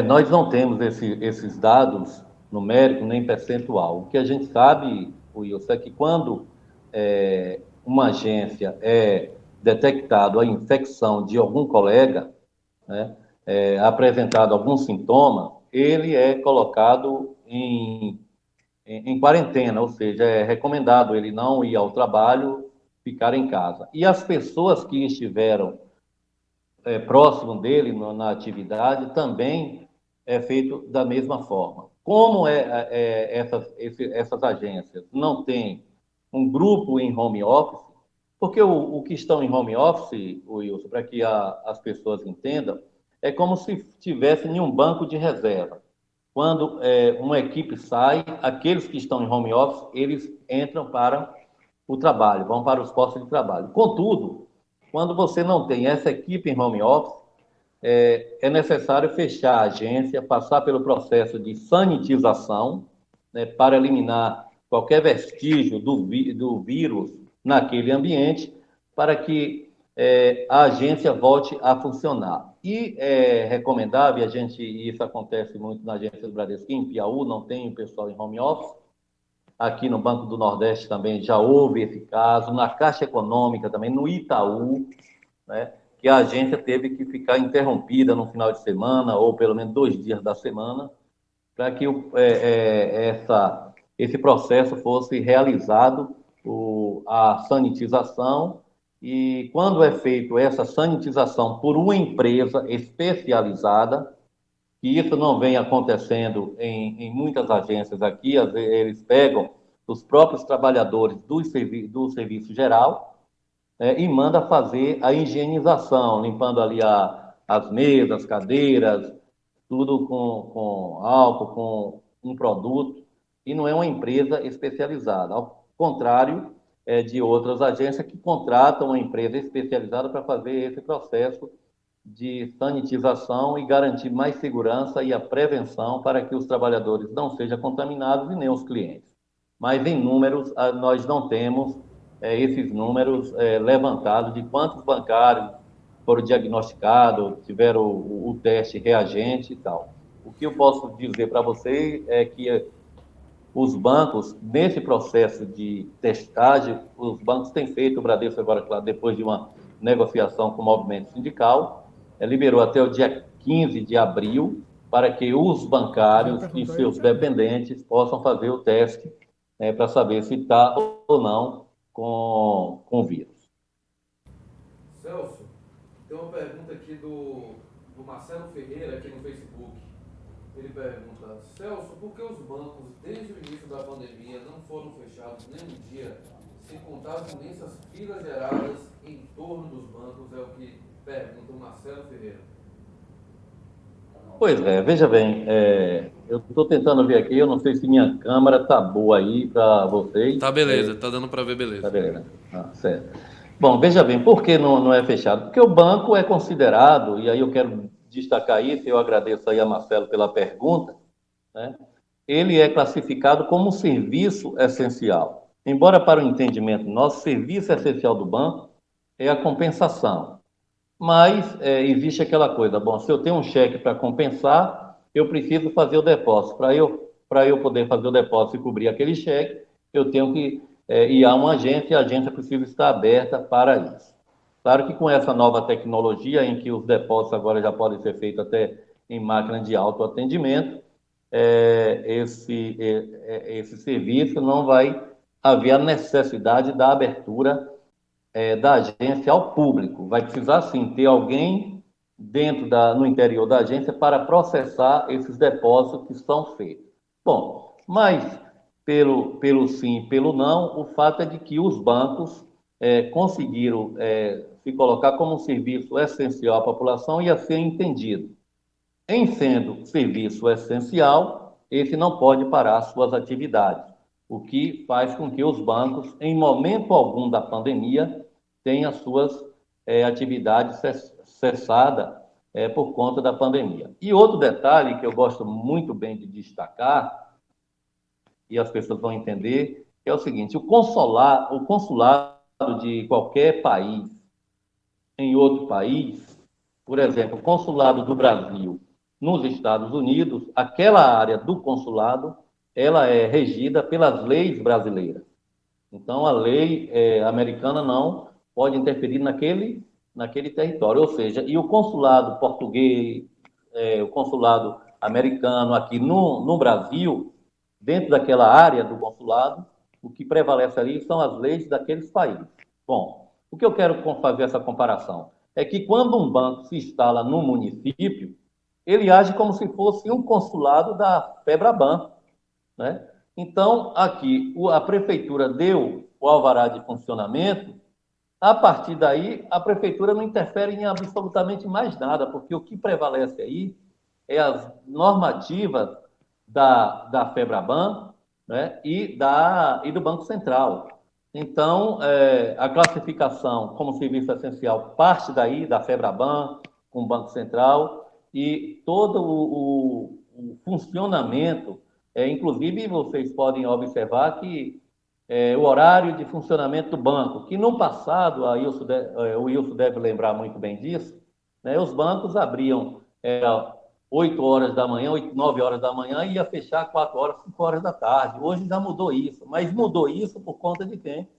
Nós não temos esses dados numéricos nem percentual. O que a gente sabe, Wilson, é que quando uma agência detectado a infecção de algum colega, né, apresentado algum sintoma, ele é colocado em quarentena, ou seja, é recomendado ele não ir ao trabalho, ficar em casa. E as pessoas que estiveram próximo dele na atividade também é feito da mesma forma. Como essas agências não têm um grupo em home office, porque o que estão em home office, Wilson, para que as pessoas entendam, é como se tivesse em um banco de reserva. Quando uma equipe sai, aqueles que estão em home office, eles entram para o trabalho, vão para os postos de trabalho. Contudo, quando você não tem essa equipe em home office, é necessário fechar a agência, passar pelo processo de sanitização, né, para eliminar qualquer vestígio do vírus naquele ambiente, para que a agência volte a funcionar. E é recomendável, isso acontece muito na agência do Bradesco, em Piauí não tem o pessoal em home office, aqui no Banco do Nordeste também já houve esse caso, na Caixa Econômica também, no Itaú, né, que a agência teve que ficar interrompida no final de semana, ou pelo menos 2 dias da semana, para que esse processo fosse realizado, a sanitização. E quando é feito essa sanitização por uma empresa especializada, e isso não vem acontecendo em muitas agências aqui, às vezes eles pegam os próprios trabalhadores do serviço geral, e manda fazer a higienização, limpando ali as mesas, cadeiras, tudo com álcool, com um produto, e não é uma empresa especializada, ao contrário de outras agências que contratam uma empresa especializada para fazer esse processo de sanitização e garantir mais segurança e a prevenção para que os trabalhadores não sejam contaminados e nem os clientes. Mas em números, nós não temos esses números levantados de quantos bancários foram diagnosticados, tiveram o teste reagente e tal. O que eu posso dizer para vocês é que os bancos, nesse processo de testagem, os bancos têm feito, o Bradesco agora, claro, depois de uma negociação com o movimento sindical, liberou até o dia 15 de abril para que os bancários e seus dependentes possam fazer o teste, né, para saber se está ou não com o vírus. Celso, tem uma pergunta aqui do Marcelo Ferreira, aqui no Facebook. Ele pergunta: Celso, por que os bancos, desde o início da pandemia, não foram fechados nem um dia, sem contar as imensas filas geradas em torno dos bancos? É o que pergunta o Marcelo Ferreira. Pois é, veja bem, eu estou tentando ver aqui, eu não sei se minha câmera está boa aí para vocês. Tá beleza, tá dando para ver, beleza. Tá beleza, certo. Bom, veja bem, por que não é fechado? Porque o banco é considerado, e aí eu quero destacar isso, eu agradeço aí a Marcelo pela pergunta, né? Ele é classificado como um serviço essencial. Embora para o entendimento nosso, serviço essencial do banco é a compensação. Mas existe aquela coisa, bom, se eu tenho um cheque para compensar, eu preciso fazer o depósito. Para eu poder fazer o depósito e cobrir aquele cheque, eu tenho que ir a uma agência e a agência precisa estar aberta para isso. Claro que com essa nova tecnologia, em que os depósitos agora já podem ser feitos até em máquina de autoatendimento, esse serviço não vai haver a necessidade da abertura da agência ao público. Vai precisar, sim, ter alguém no interior da agência para processar esses depósitos que são feitos. Bom, mas pelo sim e pelo não, o fato é de que os bancos conseguiram se colocar como um serviço essencial à população e a ser entendido. Em sendo serviço essencial, esse não pode parar suas atividades, o que faz com que os bancos, em momento algum da pandemia, tenham suas atividades cessadas por conta da pandemia. E outro detalhe que eu gosto muito bem de destacar, e as pessoas vão entender, é o seguinte: o consulado de qualquer país em outro país, por exemplo, o consulado do Brasil nos Estados Unidos, aquela área do consulado, ela é regida pelas leis brasileiras. Então, a lei americana não pode interferir naquele território. Ou seja, e o consulado português, o consulado americano aqui no Brasil, dentro daquela área do consulado, o que prevalece ali são as leis daqueles países. Bom, o que eu quero fazer essa comparação é que quando um banco se instala no município, ele age como se fosse um consulado da FEBRABAN, né? Então, aqui, a prefeitura deu o alvará de funcionamento, a partir daí, a prefeitura não interfere em absolutamente mais nada, porque o que prevalece aí é as normativas da FEBRABAN, né, e do Banco Central. Então, a classificação como serviço essencial parte daí, da FEBRABAN, com o Banco Central, e todo o funcionamento, inclusive vocês podem observar que o horário de funcionamento do banco, que no passado, o Wilson deve lembrar muito bem disso, né, os bancos abriam 8 horas da manhã, 9 horas da manhã, e ia fechar 4 horas, 5 horas da tarde. Hoje já mudou isso, mas mudou isso por conta de quem?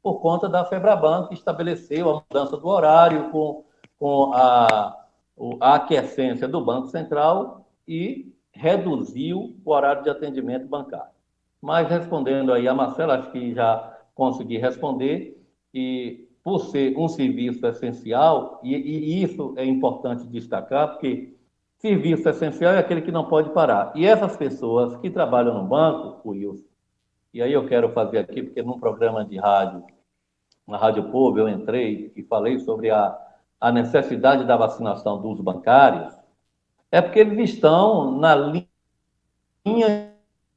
Por conta da FEBRABAN, que estabeleceu a mudança do horário com a aquiescência do Banco Central e reduziu o horário de atendimento bancário. Mas respondendo aí a Marcela, acho que já consegui responder, e por ser um serviço essencial, e isso é importante destacar, porque serviço essencial é aquele que não pode parar. E essas pessoas que trabalham no banco, Wilson, e aí eu quero fazer aqui, porque num programa de rádio, na Rádio Povo, eu entrei e falei sobre a necessidade da vacinação dos bancários, é porque eles estão na linha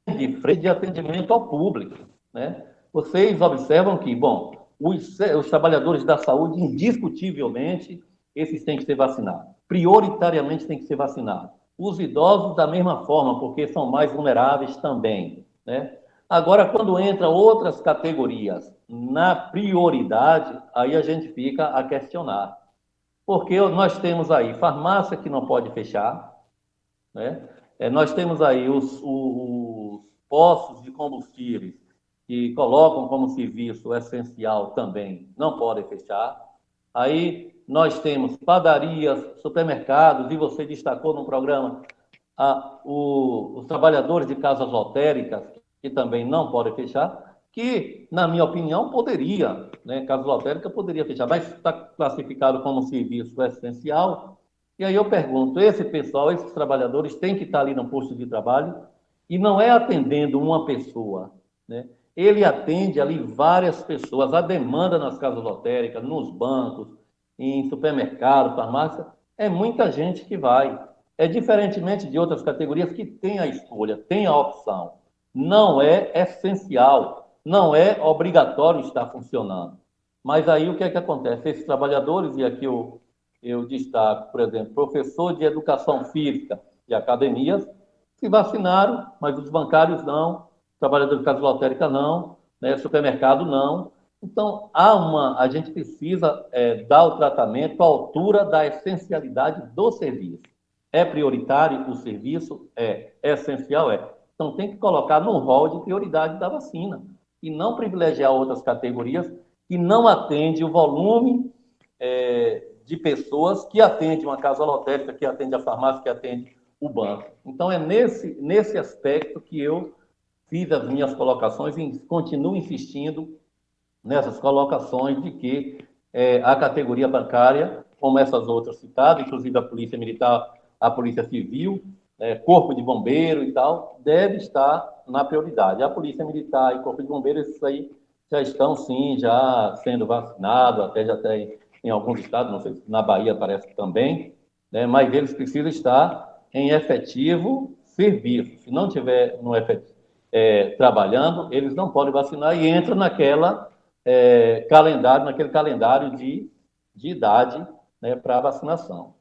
de frente de atendimento ao público, né? Vocês observam que, bom, os trabalhadores da saúde, indiscutivelmente, esses têm que ser vacinados. Prioritariamente têm que ser vacinados. Os idosos, da mesma forma, porque são mais vulneráveis também, né? Agora, quando entra outras categorias na prioridade, aí a gente fica a questionar. Porque nós temos aí farmácia que não pode fechar, né? Nós temos aí os postos de combustíveis que colocam como serviço essencial também não podem fechar. Aí nós temos padarias, supermercados, e você destacou no programa os trabalhadores de casas lotéricas, que também não podem fechar, que, na minha opinião, poderia, né? Casa lotérica poderia fechar, mas está classificado como serviço essencial. E aí eu pergunto, esse pessoal, esses trabalhadores têm que estar ali no posto de trabalho, e não é atendendo uma pessoa, né? Ele atende ali várias pessoas. A demanda nas casas lotéricas, nos bancos, em supermercado, farmácia, é muita gente que vai. É diferentemente de outras categorias que tem a escolha, tem a opção. Não é essencial, não é obrigatório estar funcionando. Mas aí o que é que acontece? Esses trabalhadores, e aqui eu destaco, por exemplo, professor de educação física de academias, se vacinaram, mas os bancários não, trabalhador de casa lotérica não, né, supermercado não. Então, a gente precisa dar o tratamento à altura da essencialidade do serviço. É prioritário o serviço? É essencial? É. Então, tem que colocar no rol de prioridade da vacina e não privilegiar outras categorias que não atendem o volume de pessoas que atendem uma casa lotérica, que atende a farmácia, que atende o banco. Então, é nesse aspecto que eu fiz as minhas colocações e continuo insistindo nessas colocações de que a categoria bancária, como essas outras citadas, inclusive a Polícia Militar, a Polícia Civil, Corpo de Bombeiro e tal, deve estar na prioridade. A Polícia Militar e Corpo de Bombeiros, esses aí já estão, sim, já sendo vacinados, até já tem em alguns estados, não sei, na Bahia parece que também, né, mas eles precisam estar em efetivo serviço. Se não tiver no trabalhando, eles não podem vacinar e entram naquele calendário de idade, né, para vacinação.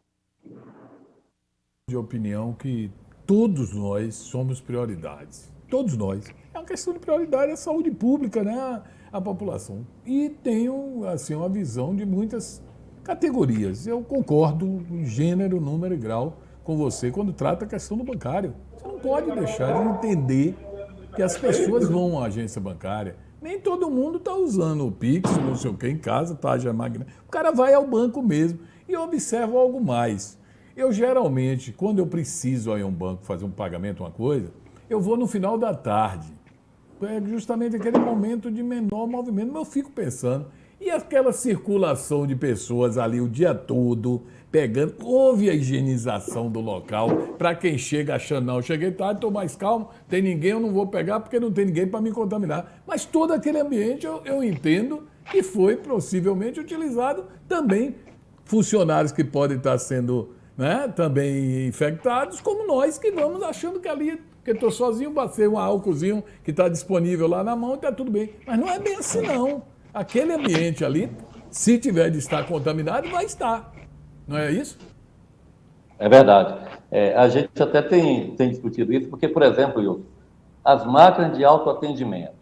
De opinião que todos nós somos prioridades. Todos nós. É uma questão de prioridade a saúde pública, né? A população. E tenho, assim, uma visão de muitas categorias. Eu concordo em gênero, número e grau com você quando trata a questão do bancário. Você não pode deixar de entender que as pessoas vão à agência bancária. Nem todo mundo está usando o Pix, não sei o que, em casa, tá, já máquina. O cara vai ao banco mesmo. E eu observo algo mais. Eu, geralmente, quando eu preciso ir a um banco fazer um pagamento, uma coisa, eu vou no final da tarde. É justamente aquele momento de menor movimento. Mas eu fico pensando, e aquela circulação de pessoas ali o dia todo, pegando, houve a higienização do local, para quem chega achando, não, eu cheguei tarde, estou mais calmo, tem ninguém, eu não vou pegar porque não tem ninguém para me contaminar. Mas todo aquele ambiente eu entendo que foi possivelmente utilizado também funcionários que podem estar sendo, né, também infectados, como nós que vamos achando que ali, que estou sozinho, bater um álcoolzinho que está disponível lá na mão e está tudo bem. Mas não é bem assim, não. Aquele ambiente ali, se tiver de estar contaminado, vai estar. Não é isso? É verdade. A gente até tem discutido isso, porque, por exemplo, Wilson, as máquinas de autoatendimento,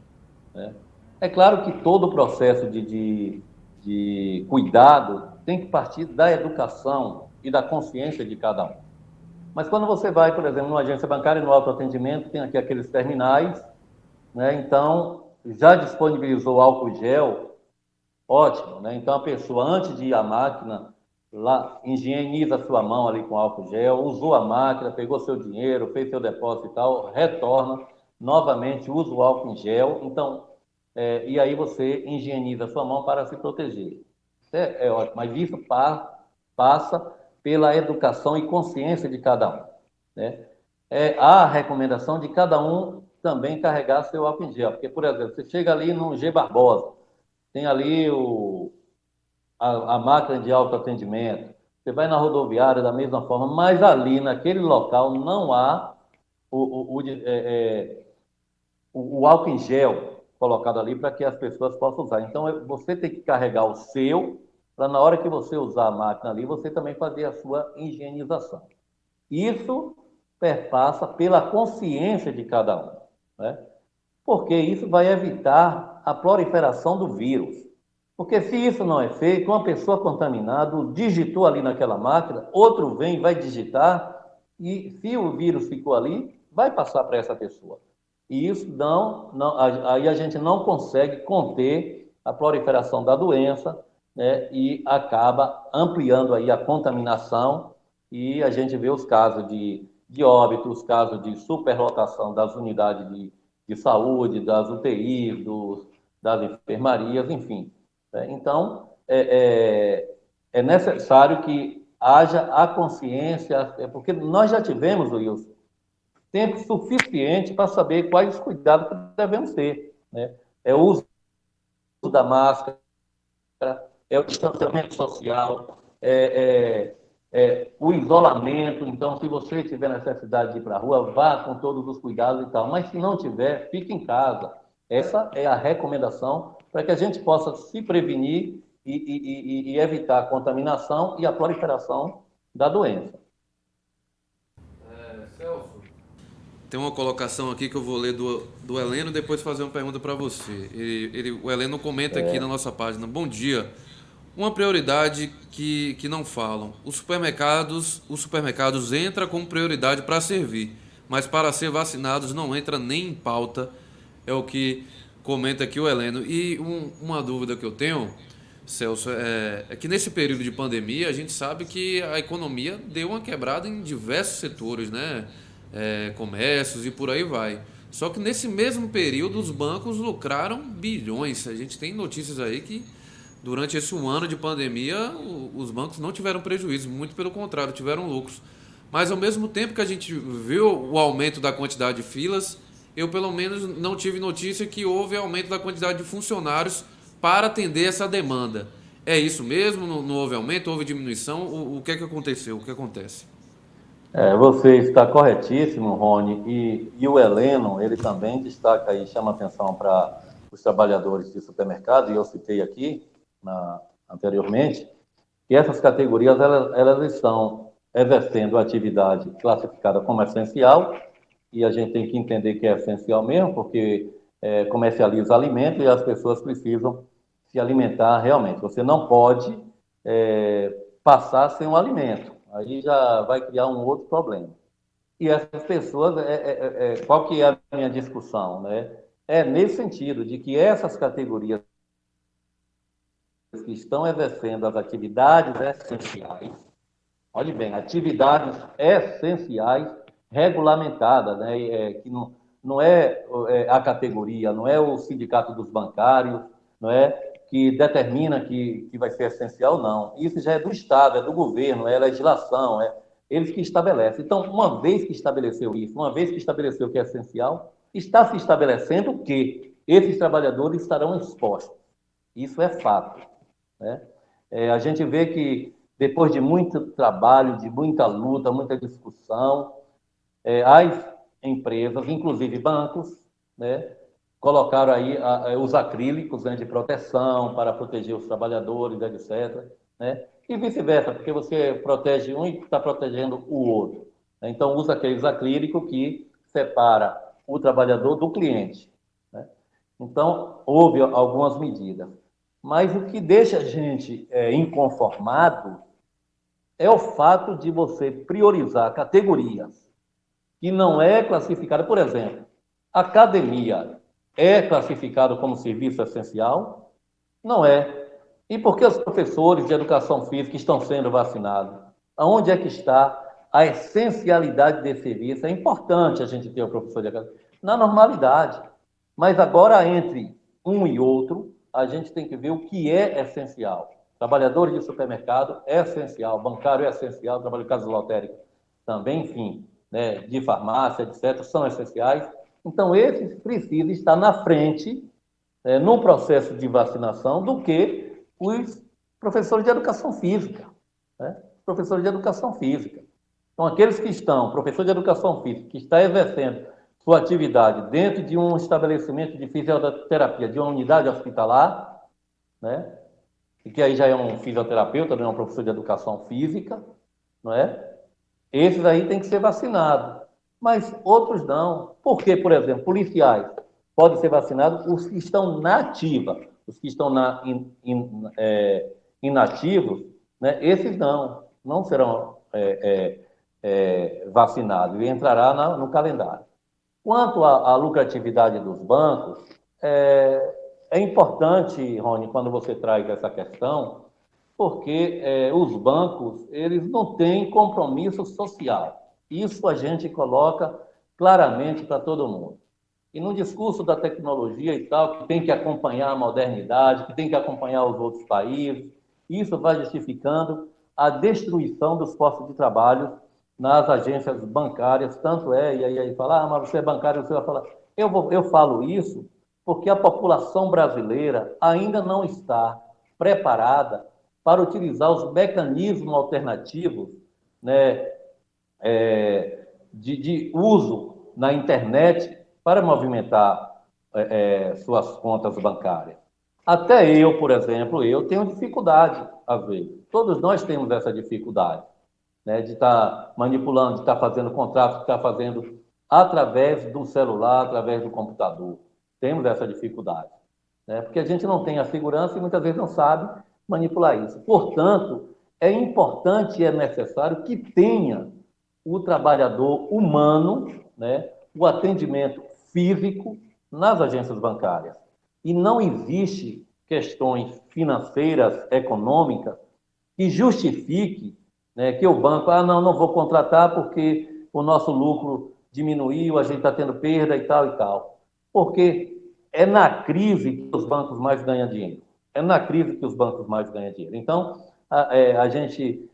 né? É claro que todo o processo de cuidado tem que partir da educação e da consciência de cada um. Mas quando você vai, por exemplo, numa agência bancária, no autoatendimento, tem aqui aqueles terminais, né? Então, já disponibilizou álcool gel, ótimo, né? Então, a pessoa, antes de ir à máquina, lá, higieniza a sua mão ali com álcool gel, usou a máquina, pegou seu dinheiro, fez seu depósito e tal, retorna, novamente usa o álcool em gel, então, e aí você higieniza a sua mão para se proteger. É ótimo, mas isso passa pela educação e consciência de cada um, né? Há a recomendação de cada um também carregar seu álcool em gel, porque, por exemplo, você chega ali no G Barbosa, tem ali a máquina de autoatendimento, você vai na rodoviária da mesma forma, mas ali naquele local não há o álcool em gel colocado ali para que as pessoas possam usar. Então, você tem que carregar o seu, para na hora que você usar a máquina ali, você também fazer a sua higienização. Isso perpassa pela consciência de cada um, né? Porque isso vai evitar a proliferação do vírus. Porque se isso não é feito, uma pessoa contaminada digitou ali naquela máquina, outro vem e vai digitar, e se o vírus ficou ali, vai passar para essa pessoa. E isso aí a gente não consegue conter a proliferação da doença, né, e acaba ampliando aí a contaminação, e a gente vê os casos de óbito, os casos de superlotação das unidades de saúde, das UTIs, das enfermarias, enfim. Então, é necessário que haja a consciência, porque nós já tivemos, Wilson, tempo suficiente para saber quais os cuidados que devemos ter, né? É o uso da máscara, é o distanciamento social, o isolamento. Então, se você tiver necessidade de ir para a rua, vá com todos os cuidados e tal. Mas se não tiver, fique em casa. Essa é a recomendação para que a gente possa se prevenir e evitar a contaminação e a proliferação da doença. Celso, tem uma colocação aqui que eu vou ler do Heleno e depois fazer uma pergunta para você. O Heleno comenta aqui na nossa página: bom dia. Uma prioridade que não falam. Os supermercados entram como prioridade para servir, mas para ser vacinados não entra nem em pauta. É o que comenta aqui o Heleno. E uma dúvida que eu tenho, Celso, é que nesse período de pandemia a gente sabe que a economia deu uma quebrada em diversos setores, né? Comércios e por aí vai. Só que nesse mesmo período os bancos lucraram bilhões. A gente tem notícias aí que durante esse ano de pandemia os bancos não tiveram prejuízo, muito pelo contrário, tiveram lucros. Mas ao mesmo tempo que a gente viu o aumento da quantidade de filas, eu pelo menos não tive notícia que houve aumento da quantidade de funcionários para atender essa demanda. É isso mesmo? Não houve aumento? Houve diminuição? O que é que aconteceu? O que acontece? Você está corretíssimo, Rony, e o Heleno, ele também destaca e chama atenção para os trabalhadores de supermercado, e eu citei aqui anteriormente, que essas categorias elas estão exercendo atividade classificada como essencial, e a gente tem que entender que é essencial mesmo, porque comercializa alimento e as pessoas precisam se alimentar realmente. Você não pode passar sem um alimento, aí já vai criar um outro problema. E essas pessoas, qual que é a minha discussão, né? É nesse sentido, de que essas categorias que estão exercendo as atividades essenciais, olhe bem, atividades essenciais regulamentadas, né? Que não é a categoria, não é o sindicato dos bancários, não é que determina que vai ser essencial, não. Isso já é do Estado, é do governo, é legislação, eles que estabelecem. Então, uma vez que estabeleceu isso, uma vez que estabeleceu que é essencial, está se estabelecendo que esses trabalhadores estarão expostos. Isso é fato, né? A gente vê que depois de muito trabalho, de muita luta, muita discussão, as empresas, inclusive bancos, né, colocaram aí os acrílicos, né, de proteção para proteger os trabalhadores, etc., né? E vice-versa, porque você protege um e está protegendo o outro. Então, usa aqueles acrílicos que separa o trabalhador do cliente, né? Então, houve algumas medidas. Mas o que deixa a gente inconformado é o fato de você priorizar categorias que não é classificada. Por exemplo, academia é classificado como serviço essencial? Não é. E por que os professores de educação física estão sendo vacinados? Aonde é que está a essencialidade desse serviço? É importante a gente ter o professor de educação na normalidade. Mas agora, entre um e outro, a gente tem que ver o que é essencial. Trabalhadores de supermercado é essencial, bancário é essencial, trabalho de casa lotérica também, enfim, né, de farmácia, etc., são essenciais. Então, esses precisam estar na frente, no processo de vacinação, do que os professores de educação física, né? Professores de educação física. Então, aqueles que estão, professor de educação física, que está exercendo sua atividade dentro de um estabelecimento de fisioterapia, de uma unidade hospitalar, né? E que aí já é um fisioterapeuta, não é um professor de educação física, não é? Esses aí têm que ser vacinados, mas outros não. Por quê, por exemplo, policiais podem ser vacinados os que estão na ativa, os que estão inativos, né? Esses não serão vacinados e entrará no calendário. Quanto à lucratividade dos bancos, é importante, Rony, quando você traz essa questão, porque os bancos, eles não têm compromisso social. Isso a gente coloca claramente para todo mundo. E no discurso da tecnologia e tal, que tem que acompanhar a modernidade, que tem que acompanhar os outros países, isso vai justificando a destruição dos postos de trabalho nas agências bancárias, tanto e aí fala, mas você é bancário, você vai falar. Eu falo isso porque a população brasileira ainda não está preparada para utilizar os mecanismos alternativos, né, de uso na internet para movimentar suas contas bancárias. Até eu, por exemplo, eu tenho dificuldade, às vezes. Todos nós temos essa dificuldade, né, de estar manipulando, de estar fazendo contratos, de estar fazendo através do celular, através do computador. Temos essa dificuldade, né, porque a gente não tem a segurança e muitas vezes não sabe manipular isso. Portanto, é importante e é necessário que tenha o trabalhador humano, né, o atendimento físico nas agências bancárias. E não existe questões financeiras, econômicas, que justifique, né, que o banco, não vou contratar porque o nosso lucro diminuiu, a gente está tendo perda e tal. Porque é na crise que os bancos mais ganham dinheiro. É na crise que os bancos mais ganham dinheiro. Então, a gente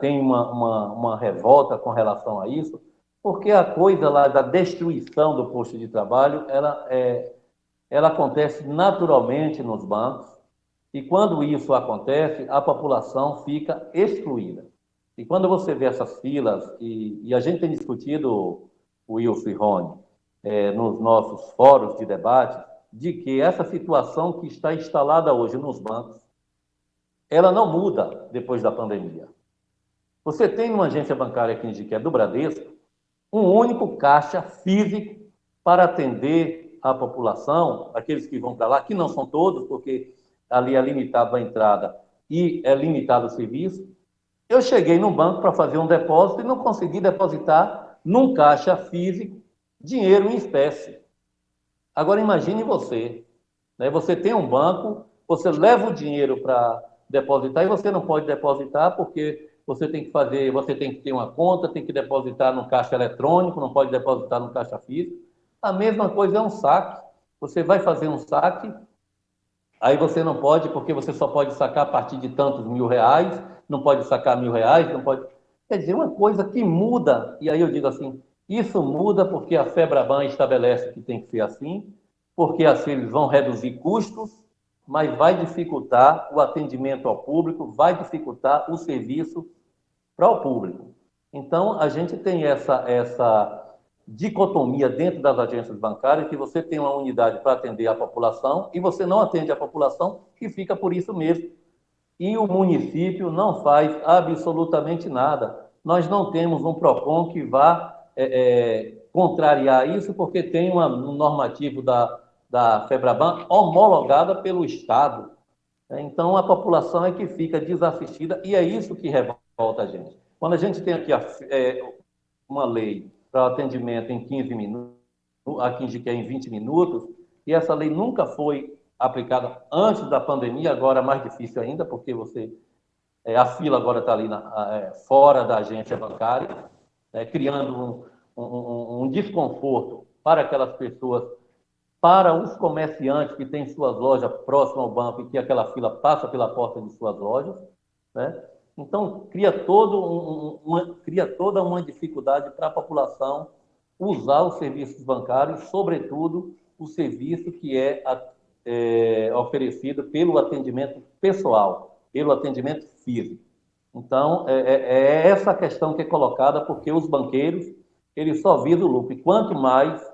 tem uma revolta com relação a isso, porque a coisa lá da destruição do posto de trabalho, ela acontece naturalmente nos bancos, e quando isso acontece, a população fica excluída. E quando você vê essas filas, e a gente tem discutido, Wilson e Rony, nos nossos fóruns de debate, de que essa situação que está instalada hoje nos bancos, ela não muda depois da pandemia. Você tem uma agência bancária aqui em Jiqué, do Bradesco, um único caixa físico para atender a população, aqueles que vão para lá, que não são todos, porque ali é limitado a entrada e é limitado o serviço. Eu cheguei no banco para fazer um depósito e não consegui depositar num caixa físico dinheiro em espécie. Agora imagine você, né? Você tem um banco, você leva o dinheiro para depositar e você não pode depositar porque você tem que ter uma conta, tem que depositar no caixa eletrônico, não pode depositar no caixa físico. A mesma coisa é um saque. Você vai fazer um saque, aí você não pode, porque você só pode sacar a partir de tantos R$1.000, não pode sacar R$1.000, não pode... Quer dizer, uma coisa que muda, e aí eu digo assim, isso muda porque a FEBRABAN estabelece que tem que ser assim, porque assim eles vão reduzir custos, mas vai dificultar o atendimento ao público, vai dificultar o serviço para o público. Então, a gente tem essa dicotomia dentro das agências bancárias, que você tem uma unidade para atender a população e você não atende a população e fica por isso mesmo. E o município não faz absolutamente nada. Nós não temos um PROCON que vá contrariar isso, porque tem um normativo da FEBRABAN homologada pelo Estado. Então, a população é que fica desassistida e é isso que revolta a gente. Quando a gente tem aqui uma lei para atendimento em 15 minutos, aqui em Jiqué em 20 minutos, e essa lei nunca foi aplicada antes da pandemia, agora é mais difícil ainda, porque a fila agora está ali fora da agência bancária, criando um desconforto para aquelas pessoas, para os comerciantes que têm suas lojas próximas ao banco e que aquela fila passa pela porta de suas lojas, né? Então, cria toda uma dificuldade para a população usar os serviços bancários, sobretudo o serviço que é oferecido pelo atendimento pessoal, pelo atendimento físico. Então, é essa questão que é colocada, porque os banqueiros, eles só visam o lucro. E quanto mais...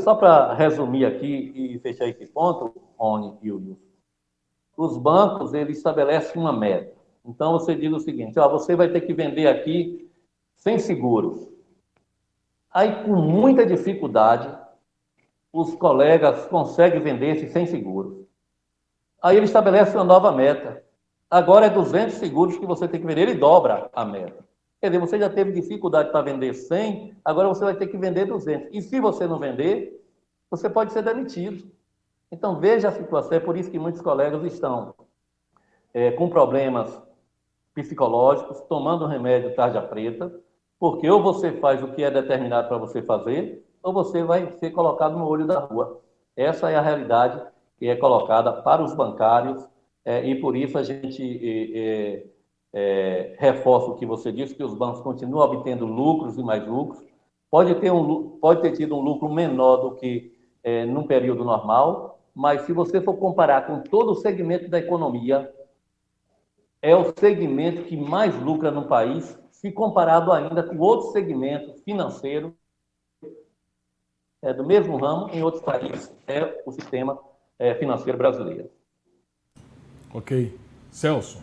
Só para resumir aqui e fechar esse ponto, Rony e Wilson, os bancos, eles estabelecem uma meta. Então, você diz o seguinte, você vai ter que vender aqui sem seguros. Aí, com muita dificuldade, os colegas conseguem vender esse sem seguros. Aí, ele estabelece uma nova meta. Agora é 200 seguros que você tem que vender, ele dobra a meta. Quer dizer, você já teve dificuldade para vender 100, agora você vai ter que vender 200. E se você não vender, você pode ser demitido. Então, veja a situação. É por isso que muitos colegas estão com problemas psicológicos, tomando remédio tarja preta, porque ou você faz o que é determinado para você fazer, ou você vai ser colocado no olho da rua. Essa é a realidade que é colocada para os bancários, e por isso a gente reforça o que você disse, que os bancos continuam obtendo lucros e mais lucros. Pode ter tido um lucro menor do que num período normal, mas se você for comparar com todo o segmento da economia, é o segmento que mais lucra no país, se comparado ainda com outros segmentos financeiros do mesmo ramo em outros países, é o sistema financeiro brasileiro. Ok. Celso,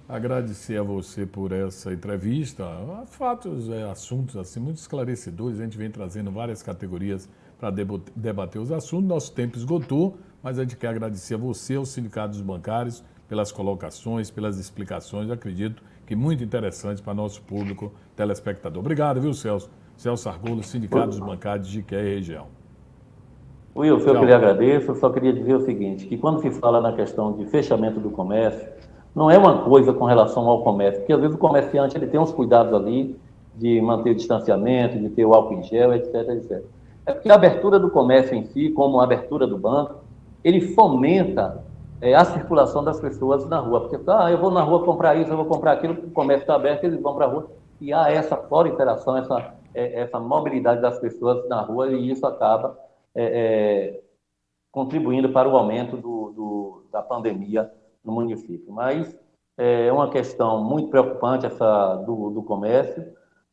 agradecer a você por essa entrevista. Fatos, assuntos assim, muito esclarecedores. A gente vem trazendo várias categorias para debater os assuntos. Nosso tempo esgotou, mas a gente quer agradecer a você, aos sindicatos bancários, pelas colocações, pelas explicações. Acredito que muito interessante para nosso público telespectador. Obrigado, viu, Celso? Celso Argolo, Sindicatos Bancários de Jiquié e região. Wilson, eu que lhe agradeço. Eu só queria dizer o seguinte, que quando se fala na questão de fechamento do comércio, não é uma coisa com relação ao comércio, porque às vezes o comerciante ele tem uns cuidados ali de manter o distanciamento, de ter o álcool em gel, etc, etc. É porque a abertura do comércio em si, como a abertura do banco, ele fomenta a circulação das pessoas na rua. Porque, eu vou na rua comprar isso, eu vou comprar aquilo, o comércio está aberto, eles vão para a rua. E há essa proliferação, essa mobilidade das pessoas na rua, e isso acaba contribuindo para o aumento da pandemia no município. Mas é uma questão muito preocupante essa do comércio,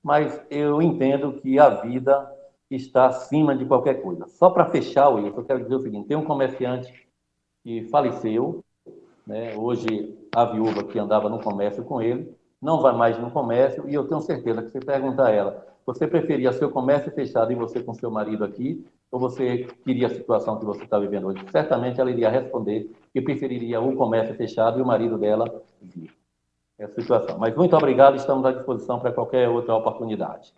mas eu entendo que a vida está acima de qualquer coisa. Só para fechar, eu quero dizer o seguinte, tem um comerciante que faleceu, né? Hoje a viúva que andava no comércio com ele, não vai mais no comércio, e eu tenho certeza que você pergunta a ela, você preferia seu comércio fechado e você com seu marido aqui, ou você queria a situação que você está vivendo hoje? Certamente ela iria responder que preferiria o comércio fechado e o marido dela vir. É a situação. Mas muito obrigado, estamos à disposição para qualquer outra oportunidade.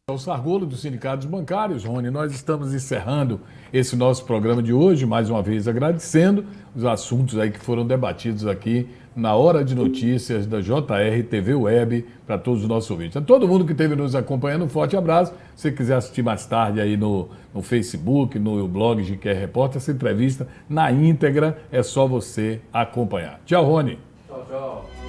Celso Argolo, dos Sindicatos Bancários. Rony, nós estamos encerrando esse nosso programa de hoje, mais uma vez agradecendo os assuntos aí que foram debatidos aqui na Hora de Notícias da JR TV Web, para todos os nossos ouvintes. A todo mundo que esteve nos acompanhando, um forte abraço. Se você quiser assistir mais tarde aí no Facebook, no blog Jiquié Repórter, essa entrevista na íntegra, é só você acompanhar. Tchau, Rony. Tchau, tchau.